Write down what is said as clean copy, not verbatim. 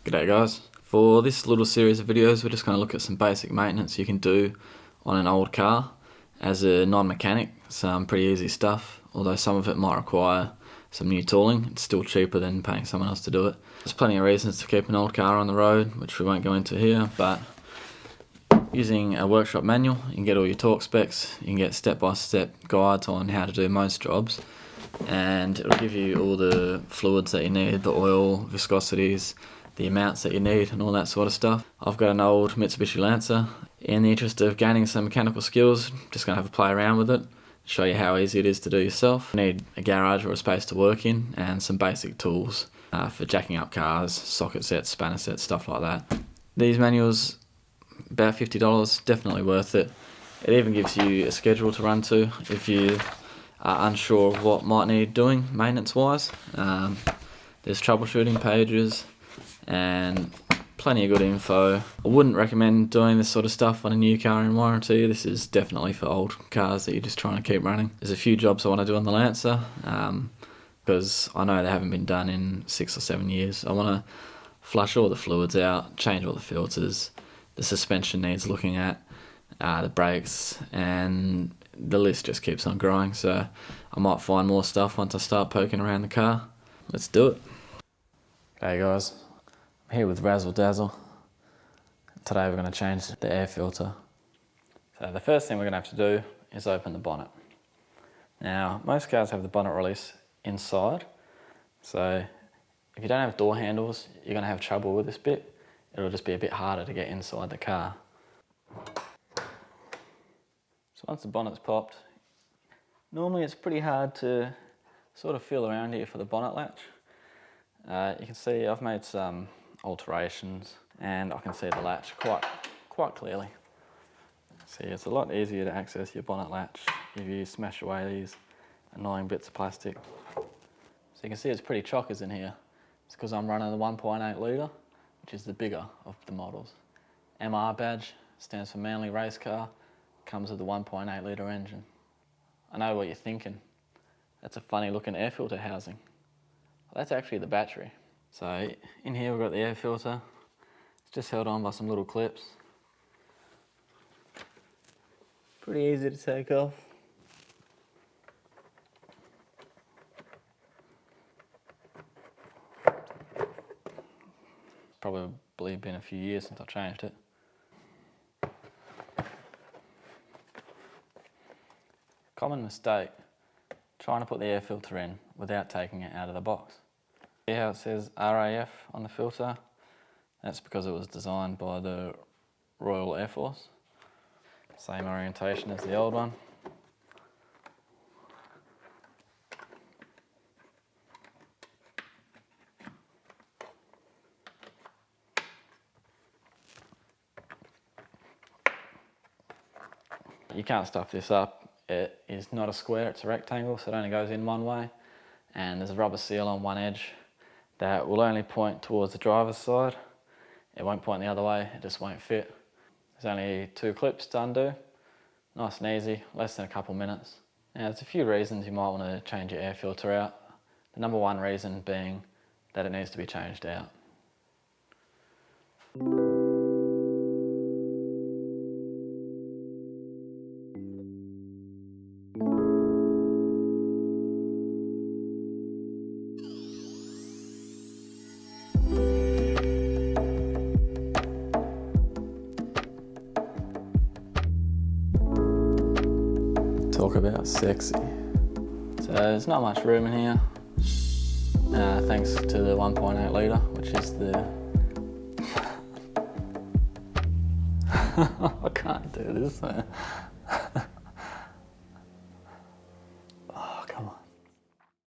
G'day guys. For this little series of videos we're just going to look at some basic maintenance you can do on an old car. As a non-mechanic, some pretty easy stuff, although some of it might require some new tooling. It's still cheaper than paying someone else to do it. There's plenty of reasons to keep an old car on the road, which we won't go into here, but using a workshop manual you can get all your torque specs, you can get step-by-step guides on how to do most jobs, and it'll give you all the fluids that you need, the oil, viscosities, the amounts that you need and all that sort of stuff. I've got an old Mitsubishi Lancer. In the interest of gaining some mechanical skills, just going to have a play around with it, show you how easy it is to do yourself. You need a garage or a space to work in and some basic tools for jacking up cars, socket sets, spanner sets, stuff like that. These manuals, about $50, definitely worth it. It even gives you a schedule to run to if you are unsure of what might need doing maintenance wise. There's troubleshooting pages and plenty of good info. I wouldn't recommend doing this sort of stuff on a new car in warranty. This is definitely for old cars that you're just trying to keep running. There's a few jobs I want to do on the Lancer because I know they haven't been done in 6 or 7 years. I want to flush all the fluids out, change all the filters, the suspension needs looking at, the brakes, and the list just keeps on growing. So I might find more stuff once I start poking around the car. Let's do it. Hey guys. I'm here with Razzle Dazzle. Today we're going to change the air filter. So the first thing we're going to have to do is open the bonnet. Now most cars have the bonnet release inside, so if you don't have door handles you're going to have trouble with this bit. It'll just be a bit harder to get inside the car. So once the bonnet's popped, normally it's pretty hard to sort of feel around here for the bonnet latch. You can see I've made some alterations and I can see the latch quite clearly. See, it's a lot easier to access your bonnet latch if you smash away these annoying bits of plastic. So you can see it's pretty chockers in here. It's because I'm running the 1.8 litre, which is the bigger of the models. MR badge stands for Manly Race Car, comes with the 1.8 litre engine. I know what you're thinking. That's a funny looking air filter housing. Well, that's actually the battery. So in here we've got the air filter. It's just held on by some little clips. Pretty easy to take off. Probably been a few years since I changed it. Common mistake, trying to put the air filter in without taking it out of the box. See how it says RAF on the filter? That's because it was designed by the Royal Air Force. Same orientation as the old one. You can't stuff this up. It is not a square, it's a rectangle, so it only goes in one way. And there's a rubber seal on one edge that will only point towards the driver's side. It won't point the other way, it just won't fit. There's only 2 clips to undo. Nice and easy, less than a couple minutes. Now there's a few reasons you might want to change your air filter out. The number one reason being that it needs to be changed out. Talk about sexy. So there's not much room in here, thanks to the 1.8 litre, which is the... I can't do this, man.